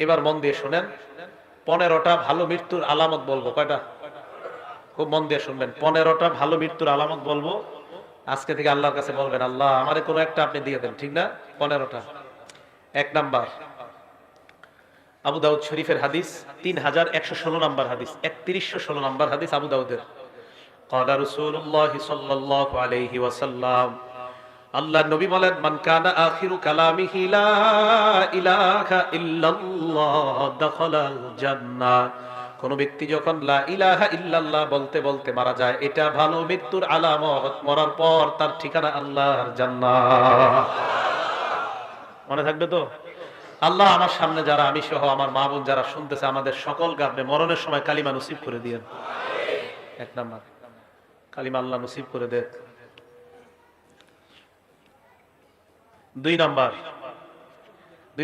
এবার মন দিয়ে শুনেন, 15টা ভালো মৃত্যুর আলামত বলবো। কয়টা? খুব মন দিয়ে শুনবেন। 15টা ভালো মৃত্যুর আলামত বলবো। আজকে থেকে আল্লাহর কাছে বলবেন, আল্লাহ আমারে কোনো একটা আপনি দিয়ে দেন, ঠিক না? 15টা। 1 নাম্বার, আবু দাউদ শরীফের হাদিস, 3116 নাম্বার হাদিস, 3116 নাম্বার হাদিস আবু দাউদের। ক্বালা রাসূলুল্লাহ সাল্লাল্লাহু আলাইহি ওয়াসাল্লাম, আল্লাহর নবী বলেন, মান কানা আখিরু কালামিহি লা ইলাহা ইল্লাল্লাহ দাখালাল জান্নাহ। কোন ব্যক্তি যখন লা ইলাহা ইল্লাল্লাহ বলতে বলতে মারা যায়, এটা ভালো মৃত্যুর আলামত। মরার পর তার ঠিকানা আল্লাহর জান্নাত। মনে থাকবে তো? আল্লাহ আমার সামনে যারা, আমি সহ আমার মা বোন যারা শুনতেছে, আমাদের সকলকে আপনি মরণের সময় কালিমা নসিব করে দিয়েন। 1 নাম্বার, কালিমা আল্লাহ নসিব করে দেন। 2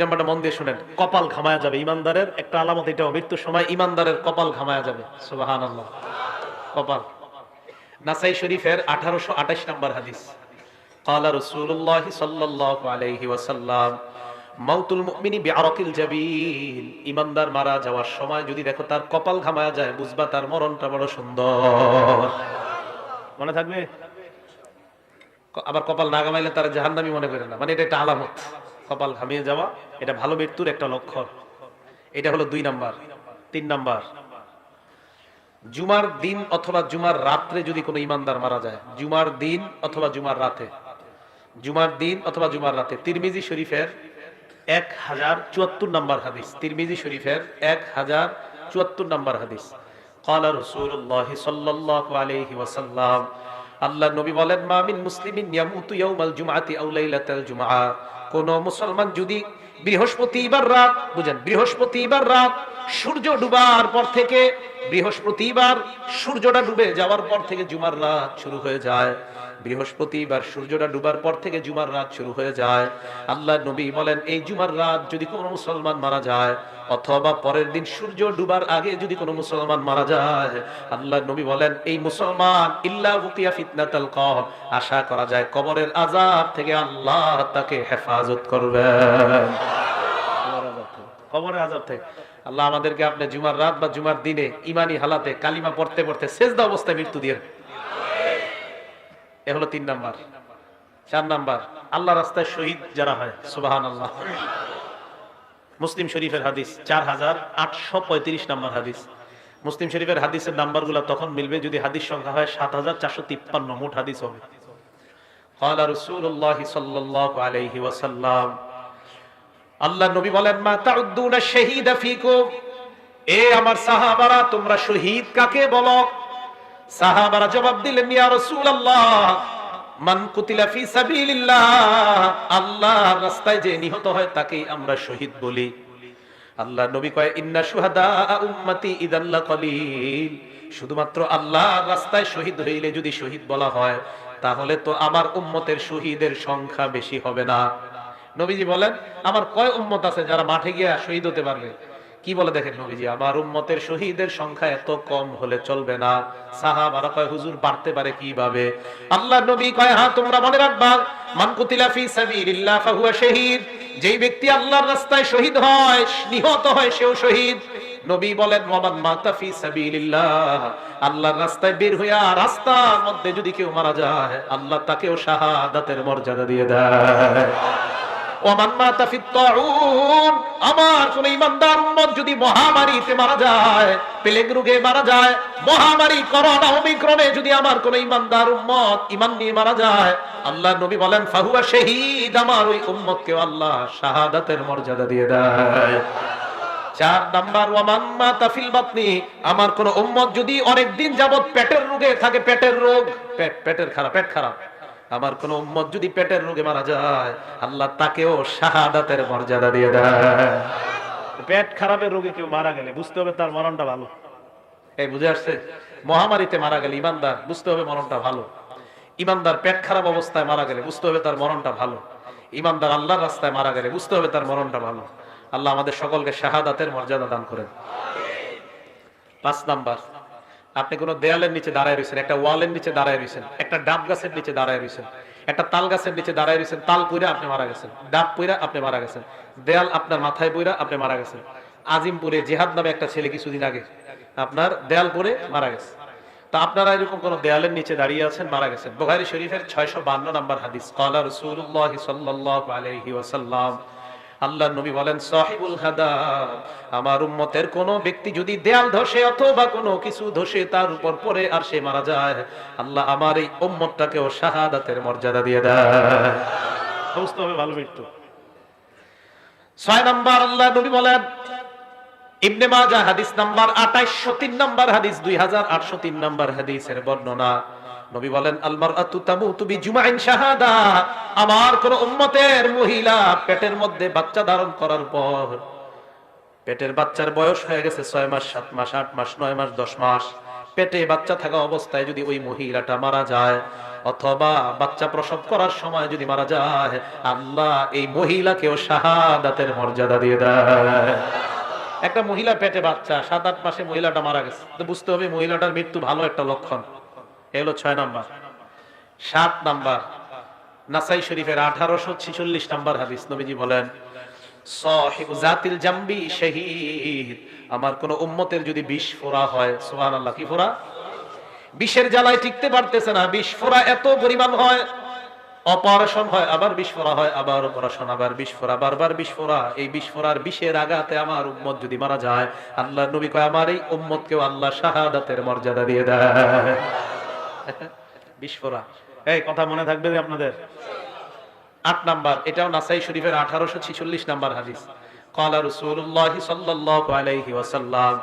নাম্বারটা মন দিয়ে শুনেন, কপাল ঘামায়া যাবে। ইমানদারের একটা আলামত এটাও, মৃত্যুর সময় ইমানদারের কপাল ঘামায়া যাবে। সুবহানাল্লাহ। কপাল। নাসাই শরীফের 1828 নাম্বার হাদিস। ক্বালা রাসূলুল্লাহ সাল্লাল্লাহু আলাইহি ওয়াসাল্লাম, মাউতুল মুমিনি বিআরাকিল জাবিন। ইমানদার মারা যাওয়ার সময় যদি দেখো তার কপাল ঘামায়া যায়, বুঝবা তার মরণটা বড় সুন্দর। মনে থাকবে? আবার কপাল না ঘামাইলে তার জাহান্নামী মনে করে না, মানে এটা একটা আলামত। কপাল ঘামিয়ে যাওয়া এটা ভালো মৃত্যুর একটা লক্ষণ। এটা হলো 2 নাম্বার। 3 নাম্বার, জুমার দিন অথবা জুমার রাত্রে যদি কোনো ইমানদার মারা যায়, জুমার দিন অথবা জুমার রাতে, জুমার দিন অথবা জুমার রাতে। তিরমিজি শরীফের 1074 নাম্বার হাদিস, তিরমিজি শরীফের 1074 নাম্বার হাদিস। ক্বালা রাসূলুল্লাহ সাল্লাল্লাহু আলাইহি ওয়াসাল্লাম, আল্লাহর নবী বলেন, মা মিন মুসলিমিন ইয়ামুতু ইয়াউমাল জুমআতি আও লাইলাতাল জুমআ। কোন মুসলমান যদি বৃহস্পতিবার রাত, বুঝেন, বৃহস্পতিবার রাত সূর্য ডুবার পর থেকে, বৃহস্পতিবার সূর্যটা ডুবে যাওয়ার পর থেকে জুমার রাত শুরু হয়ে যায়। বৃহস্পতিবার সূর্যটা ডুবার পর থেকে জুমার রাত শুরু হয়ে যায়। আল্লাহর নবী বলেন, এই জুমার রাত যদি কোনো মুসলমান মারা যায়, অথবা পরের দিন সূর্য ডুবার আগে যদি কোনো মুসলমান মারা যায়, আল্লাহর নবী বলেন, এই মুসলমান ইল্লা বুকিয়া ফিতনাতাল কবর, আশা করা যায় কবরের আযাব থেকে আল্লাহ তাকে হেফাজত করবেন। কবরের আযাব থেকে আল্লাহ আমাদেরকে আপনি জুমার রাত বা জুমার দিনে ঈমানি হালাতে কালিমা পড়তে পড়তে সেজদা অবস্থায় মৃত্যু দিয়েন। এ হলো 3 নাম্বার। 4 নাম্বার, আল্লাহ রাস্তায় শহীদ যারা হয়, সুবহানাল্লাহ। মুসলিম শরীফের হাদিস, 4835 নাম্বার হাদিস। মুসলিম শরীফের হাদিসের নাম্বারগুলো তখন মিলবে যদি হাদিস সংখ্যা হয় 7453, মোট হাদিস হবে। ক্বালা রাসূলুল্লাহ সাল্লাল্লাহু আলাইহি ওয়াসাল্লাম, আল্লাহর নবী বলেন, মা তাউদ্দুনা শাহীদা ফীকুম। এ আমার সাহাবারা, তোমরা শহীদ কাকে বলো? সাহাবারা জবাব দিলেন, ইয়া রাসূলুল্লাহ, মান কুতিলা ফি সাবিলিল্লাহ, আল্লাহর রাস্তায় যে নিহত হয় তাকেই আমরা শহীদ বলি। আল্লাহর নবী কয়, ইন্না শুহাদা উম্মতি ইযাল লাকালিল। শুধুমাত্র আল্লাহর রাস্তায় শহীদ হইলে যদি শহীদ বলা হয়, তাহলে তো আমার উম্মতের শহীদের সংখ্যা বেশি হবে না। নবীজি বলেন, আমার কয় উম্মত আছে যারা মাঠে গিয়ে শহীদ হতে পারবে? কি বলে দেখেন নবীজি, আমার উম্মতের শহীদের সংখ্যা এত কম হলে চলবে না। সাহাবারা কয়, হুজুর বাড়তে পারে কিভাবে? আল্লাহর নবী কয়, হ্যাঁ তোমরা মনে রাখবা, মান কুতিলা ফি সাবিলিল্লাহ ফাহুয়া শাহীদ। যেই ব্যক্তি আল্লাহর রাস্তায় শহীদ হয়, নিহত হয়, সেও শহীদ। নবী বলেন, ওয়ামান মাতা ফি সাবিলিল্লাহ, আল্লাহর রাস্তায় বের হইয়া রাস্তার মধ্যে যদি কেউ মারা যায়, আল্লাহ তাকেও শাহাদাতের মর্যাদা দিয়ে দেয়। ওয়ামান মাতা ফিত তাউন, আমার কোন ইমানদার উম্মত যদি মহামারীতে মারা যায়, প্লেগ রোগে মারা যায়, মহামারী করোনা ওমিক্রনে যদি আমার কোন ইমানদার উম্মত ঈমান নিয়ে মারা যায়, আল্লাহর নবী বলেন, ফাহুয়া শাহীদ, আমার ওই উম্মতকে আল্লাহ শাহাদাতের মর্যাদা দিয়ে দেয়। 4 নাম্বার, ওয়ামান মাতা ফিল বাতনি, আমার কোন উম্মত যদি অনেক দিন যাবত পেটের রোগে থাকে, পেটের রোগ, পেটের খারাপ, পেট খারাপ, আমার কোন উম্মত যদি পেটের রোগে মারা যায়, আল্লাহ তাকেও শাহাদাতের মর্যাদা দিয়ে দেয়। পেট খারাপের রোগে কেউ মারা গেলে বুঝতে হবে তার মরণটা ভালো। এই বুঝে আসছে? মহামারীতে মারা গেলে ইমানদার, বুঝতে হবে মরণটা ভালো। ইমানদার পেট খারাপ অবস্থায় মারা গেলে বুঝতে হবে তার মরণটা ভালো। ইমানদার আল্লাহর রাস্তায় মারা গেলে বুঝতে হবে তার মরণটা ভালো। আল্লাহ আমাদের সকলকে শাহাদাতের মর্যাদা দান করেন। 5 নাম্বার, আপনি কোন দেয়ালের নিচে দাঁড়ায় রয়েছেন, একটা ওয়ালের নিচে দাঁড়ায় রয়েছেন, একটা ডাব গাছের নিচে দাঁড়ায় রয়েছেন, একটা তাল গাছের নিচে দাঁড়ায় রয়েছেন, তাল পুইরা আপনি মারা গেছেন, ডাব পুইরা আপনি মারা গেছেন, দেয়াল আপনার মাথায় পুইরা আপনি মারা গেছেন। আজিমপুরে জিহাদ নামে একটা ছেলে কিছুদিন আগে আপনার দেয়াল পরে মারা গেছে। তো আপনারা এরকম কোন দেয়ালের নিচে দাঁড়িয়ে আছেন, মারা গেছেন। বুখারী শরীফের 652 নম্বর হাদিস, ক্বালা রাসূলুল্লাহ সাল্লাল্লাহু আলাইহি ওয়াসাল্লাম, আল্লাহর নবী বলেন, সাহিবুল হাদাব, আমার উম্মতের কোন ব্যক্তি যদি দেয়াল ধসে অথবা কোনো কিছু ধসে তার উপর পড়ে আর সে মারা যায়, আল্লাহ আমার এই উম্মতটাকেও শাহাদাতের মর্যাদা দিয়ে দেয়। বুঝতে হবে ভালো মৃত্যু। 6 নাম্বার আল্লাহর নবী বলেন, ইবনে মাজাহ হাদিস নাম্বার 2803 নাম্বার হাদিস, 2803 নাম্বার হাদিসের বর্ণনা, নবী বলেন, আল মারআতু তামুতু বিজুমাইন শাহাদা, আমার কোন উম্মতের মহিলা পেটের মধ্যে বাচ্চা ধারণ করার পর, পেটের বাচ্চার বয়স হয়ে গেছে 6 মাস, 7 মাস, 8 মাস, 9 মাস, 10 মাস, পেটে বাচ্চা থাকা অবস্থায় যদি ওই মহিলাটা মারা যায় অথবা বাচ্চা প্রসব করার সময় যদি মারা যায়, আল্লাহ এই মহিলাকেও শাহাদাতের মর্যাদা দিয়ে দেয়। একটা মহিলা পেটে বাচ্চা, 7-8 মাসে মহিলাটা মারা গেছে, তো বুঝতে হবে মহিলাটার মৃত্যু ভালো একটা লক্ষণ। এ হলো 6 নাম্বার। 7 নাম্বার নাসাই শরীফের 1846 নাম্বার হাদিস, নবীজি বলেন, সাহিবু জাতিল জামবি শাহীদ, আমার কোন উম্মতের যদি বিষ ফোড়া হয়, সুবহানাল্লাহ, কি ফোড়া? বিষের জ্বালায় টিকতে পারতেছে না, বিষ ফোড়া এত পরিমাণ হয়, অপারেশন হয়, আবার বিষ ফোড়া হয়, আবার অপারেশন, আবার বিষ ফোড়া, বারবার বিষ ফোড়া, এই বিষ ফোড়ার বিষের আঘাতে আমার উম্মত যদি মারা যায়, আল্লাহর নবী কয়, আমার এই উম্মতকেও আল্লাহ শাহাদাতের মর্যাদা দিয়ে দেয়। বিষ ফোড়া, এই কথা মনে থাকবে আপনাদের। 8 নাম্বার, এটাও নাসাই শরীফের 1846 নাম্বার হাদিস, ক্বালা রাসূলুল্লাহ সাল্লাল্লাহু আলাইহি ওয়াসাল্লাম,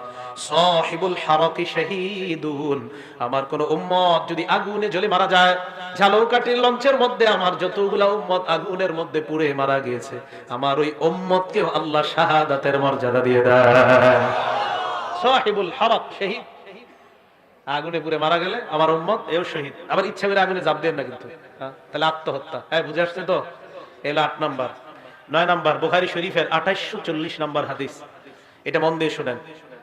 সাহিবুল হারাকি শাহীদুন, আমার কোন উম্মত যদি আগুনে জ্বলে মারা যায়, ঝালকাঠির লঞ্চের মধ্যে আমার যতগুলা উম্মত আগুনের মধ্যে পুড়ে মারা গিয়েছে, আমার ওই উম্মতকেও আল্লাহ শাহাদাতের মর্যাদা দিয়ে দেয়। সাহিবুল হারাক শহীদ, আগুনে পুড়ে মারা গেলে আমার উম্মত এও শহীদ। আবার ইচ্ছা করে আগুনে জাপ দেন না কিন্তু, তাহলে আত্মহত্যা। হ্যাঁ, বুঝে আসছে তো? এলো 8 নাম্বার। 9 নাম্বার বুখারী শরীফের 2840 নাম্বার হাদিস, এটা মন দিয়ে শুনেন।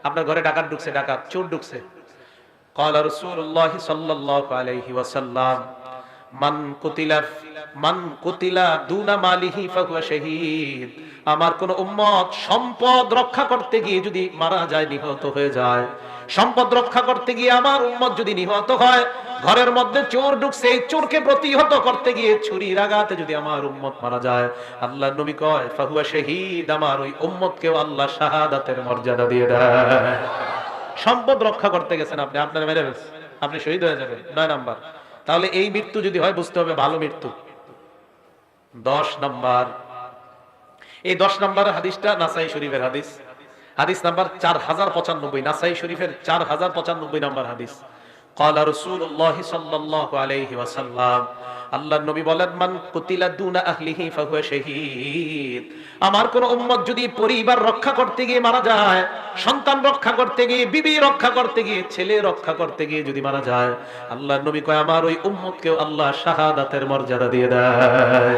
আপনার ঘরে ডাকাত ঢুকছে, ডাকাত চোর ঢুকছে, ক্বালা রাসূলুল্লাহ সাল্লাল্লাহু আলাইহি ওয়াসাল্লাম, মান কুতিলা দুনা মালিহি ফাহুয়া শাহীদ, আমার কোন উম্মত সম্পদ রক্ষা করতে গিয়ে যদি মারা যায়, নিহত হয়ে যায়, সম্পদ রক্ষা করতে গিয়ে আমার উম্মত যদি নিহত হয়, ঘরের মধ্যে চোর ঢুকছে, এই চোরকে প্রতিহত করতে গিয়ে ছুরির আঘাতে যদি আমার উম্মত মারা যায়, আল্লাহর নবী কয়, ফাহুয়া শাহীদ, আমার ওই উম্মতকেও আল্লাহ শাহাদাতের মর্যাদা দিয়ে দেয়। সম্পদ রক্ষা করতে গেছেন আপনি, আপনার মেরে ফেলছে, আপনি শহীদ হয়ে যাবেন। 9 নাম্বার। তাহলে এই মৃত্যু যদি হয়, বুঝতে হবে ভালো মৃত্যু। 10 নাম্বার, এই 10 নাম্বার হাদিসটা নাসাই শরীফের হাদিস, হাদিস নাম্বার 4095, নাসাই শরীফের 4095 নাম্বার হাদিস, ক্বালা রাসূলুল্লাহ সাল্লাল্লাহু আলাইহি ওয়াসাল্লাম, আল্লাহর নবী বলেন, মান কুতিলা দুনা আহলিহি ফাহুয়া শাহীদ, আমার কোন উম্মত যদি পরিবার রক্ষা করতে গিয়ে মারা যায়, সন্তান রক্ষা করতে গিয়ে, বিবি রক্ষা করতে গিয়ে, ছেলে রক্ষা করতে গিয়ে যদি মারা যায়, আল্লাহর নবী কয়, আমার ওই উম্মতকেও আল্লাহ শাহাদাতের মর্যাদা দিয়ে দেয়।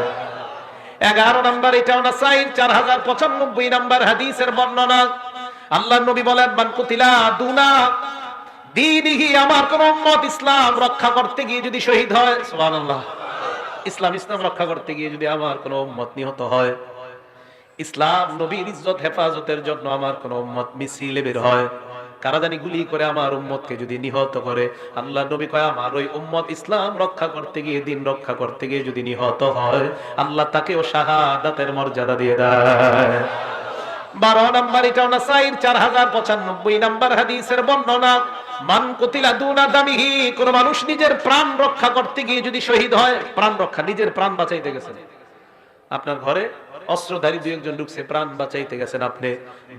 11 নাম্বার, এটাও নাসাই 4095 নাম্বার হাদিসের বর্ণনা, আল্লাহর নবী বলেন, মান কুতিলা দুনা দীনিহি, আমার কোন উম্মত ইসলাম রক্ষা করতে গিয়ে যদি শহীদ হয়, সুবহানাল্লাহ, ইসলাম রক্ষা করতে গিয়ে যদি আমার কোন উম্মত নিহত হয়, ইসলাম নবীর ইজ্জত হেফাজতের জন্য আমার কোন উম্মত মিছিলে বের হয়, কারা জানি গুলি করে আমার উম্মতকে যদি নিহত করে, আল্লাহ নবী কয়, আমার ওই উম্মত ইসলাম রক্ষা করতে গিয়ে, দিন রক্ষা করতে গিয়ে যদি নিহত হয়, আল্লাহ তাকেও শাহাদাতের মর্যাদা দিয়ে দেয়। 12 নাম্বার, এটাও নাসাইর 4095 নাম্বার হাদিসের বর্ণনা, মান কুতিলা দুনা দামিহি, কোন মানুষ নিজের প্রাণ রক্ষা করতে গিয়ে যদি শহীদ হয়, প্রাণ রক্ষা, নিজের প্রাণ বাঁচাইতে গেছেন, আপনার ঘরে অস্ত্রধারী 2-1 ঢুকছে, প্রাণ বাঁচাইতে গেছেন আপনি,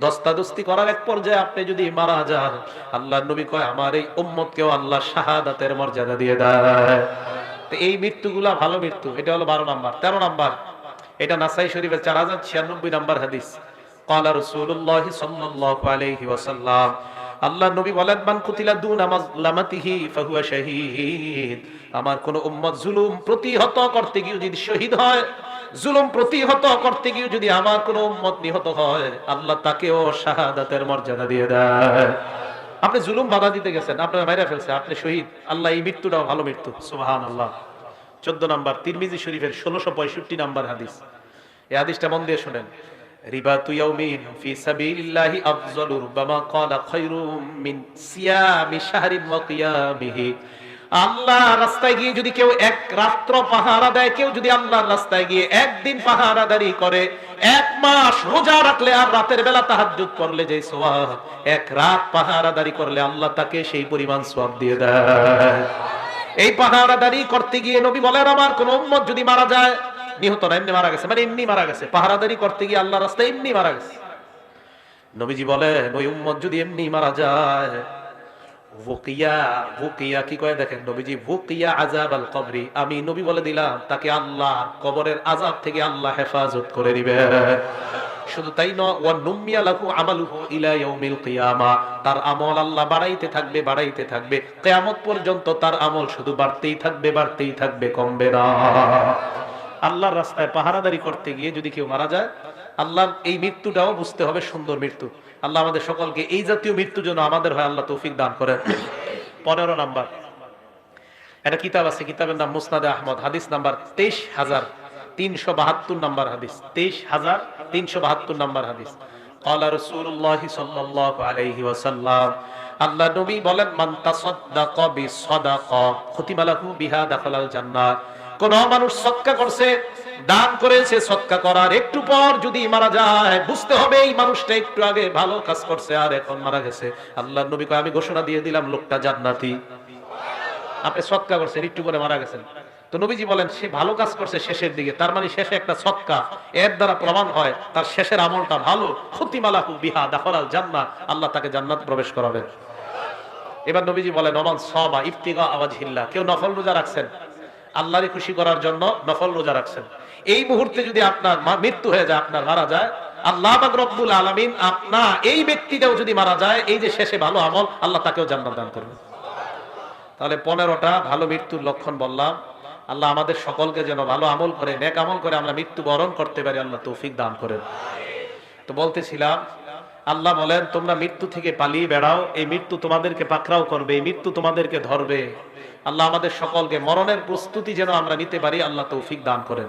দস্তাদস্তি করার এক পর্যায়ে আপনি যদি মারা যান, আল্লাহর নবী কয়, আমার এই উম্মতকেও আল্লাহ শাহাদাতের মর্যাদা দিয়ে দেয়। তো এই মৃত্যুগুলা ভালো মৃত্যু। এটা হলো 12 নাম্বার। 13 নাম্বার, এটা নাসাই শরীফের 4096 নাম্বার হাদিস, ক্বালা রাসূলুল্লাহ সাল্লাল্লাহু আলাইহি ওয়াসাল্লাম, আল্লাহর নবী বলেন, মান কুতিলা দুনা মাজলামাতিহি ফাহুয়া শাহীদ, আমার কোন উম্মত জুলুম প্রতিহত করতে গিয়ে যদি শহীদ হয়, জুলুম প্রতিহত করতে গিয়ে যদি আমার কোন উম্মত নিহত হয়, আল্লাহ তাকেও শাহাদাতের মর্যাদা দিয়ে দেয়। আপনি জুলুম বাধা দিতে গেছেন, আপনার মাইরা ফেলছে, আপনি শহীদ, আল্লাহ এই মৃত্যুটাও ভালো মৃত্যু, সুবহানাল্লাহ। 14 নাম্বার, তিরমিজি শরীফের 1665 নাম্বার হাদিস। এই হাদিসটা মন দিয়ে শুনেন। রিবাতু ইয়াউমিন ফি সাবিলিল্লাহি আফযালু রুবামা ক্বালা খায়রুম মিন সিয়ামি শাহরিন ওয়া কিয়ামিহি। আল্লাহর রাস্তায় গিয়ে যদি কেউ এক রাত্র পাহারা দেয়, কেউ যদি আল্লাহর রাস্তায় গিয়ে একদিন পাহারাদারি করে, এক মাস রোজা রাখলে আর রাতের বেলা তাহাজ্জুদ করলে যে সওয়াব, এক রাত পাহারাদারি করলে আল্লাহ তাকে সেই পরিমাণ সওয়াব দিয়ে দেয়। এই পাহারাদারি করতে গিয়ে নবী বলেন, আমার কোন উম্মত যদি মারা যায়, নিহত না, এমনি মারা গেছে, মানে এমনি মারা গেছে, পাহারাদারি করতে গিয়ে আল্লাহর রাস্তায় এমনি মারা গেছে, নবীজি বলেন ওই উম্মত যদি এমনি মারা যায়, ওকিয়া ওকিয়া কি কয় দেখেন নবীজি, ওকিয়া আযাব আল কবরি, আমি নবী বলে দিলাম তাকে আল্লাহ কবরের আযাব থেকে আল্লাহ হেফাজত করে দিবে। শুধু তাই নয়, ওয়া নুমিয়া লাহু আমালুহু ইলা ইয়াউমিল কিয়ামা, তার আমল আল্লাহ বাড়াইতে থাকবে, বাড়াইতে থাকবে, কিয়ামত পর্যন্ত তার আমল শুধু বাড়তেই থাকবে, বাড়তেই থাকবে, কমবে না। আল্লাহর রাস্তায় পাহারাদারি করতে গিয়ে যদি কেউ মারা যায়, আল্লাহর এই মৃত্যুটাও বুঝতে হবে সুন্দর মৃত্যু। আল্লাহ আমাদের সকলকে এই জাতীয় মৃত্যু যেন আমাদের হয় আল্লাহ তৌফিক দান করেন। 15 নাম্বার, একটা কিতাব আছে, কিতাবের নাম মুসনাদে আহমদ, হাদিস নাম্বার 23,372 নাম্বার হাদিস, 23,372 নাম্বার হাদিস। ক্বালা রাসূলুল্লাহ সাল্লাল্লাহু আলাইহি ওয়াসাল্লাম, আল্লাহ নবী বলেন, মান তাসাদদাকা বিসাদাকা খুতিমা লাহু বিহা দাখালাল জান্নাহ। কোন মানুষ সদকা করছে, দান করেছে, সদকা করার একটু পর যদি মারা যায়, বুঝতে হবে এই মানুষটা একটু আগে ভালো কাজ করছে আর এখন মারা গেছে। আল্লাহর নবী কয়, আমি ঘোষণা দিয়ে দিলাম লোকটা জান্নাতি। আপনি সদকা করছেন, একটু পরে মারা গেছেন, তো নবীজি বলেন সে ভালো কাজ করছে শেষের দিকে, তার মানে শেষে একটা সদকা, এর দ্বারা প্রমাণ হয় তার শেষের আমলটা ভালো। খুতিমা লাহু বিহা দাখালাল জান্নাহ, আল্লাহ তাকে জান্নাত প্রবেশ করাবে। এবার নবীজি বলেন, ওমান সামা ইবতিগা ওয়াজহিল্লাহ, কেউ নফল রোজা রাখছেন, আল্লাহরে খুশি করার জন্য নফল রোজা রাখছেন, এই মুহূর্তে যদি আপনার মৃত্যু হয়ে যায়, আপনার মারা যায়, আল্লাহ পাক রব্বুল আলামিন আপনার এই ব্যক্তিটাও যদি মারা যায়, এই যে শেষে ভালো আমল, আল্লাহ তাকেও জান্নাত দান করবে। তাহলে 15টা ভালো মৃত্যুর লক্ষণ বললাম। আল্লাহ আমাদের সকলকে যেন ভালো আমল করে, নেক আমল করে আমরা মৃত্যু বরণ করতে পারি, আল্লাহ তৌফিক দান করেন। তো বলতেছিলাম, আল্লাহ বলেন তোমরা মৃত্যু থেকে পালিয়ে বেড়াও, এই মৃত্যু তোমাদেরকে পাকড়াও করবে, এই মৃত্যু তোমাদেরকে ধরবে। আল্লাহ আমাদের সকলকে মরণের প্রস্তুতি যেন আমরা নিতে পারি, আল্লাহ তৌফিক দান করেন।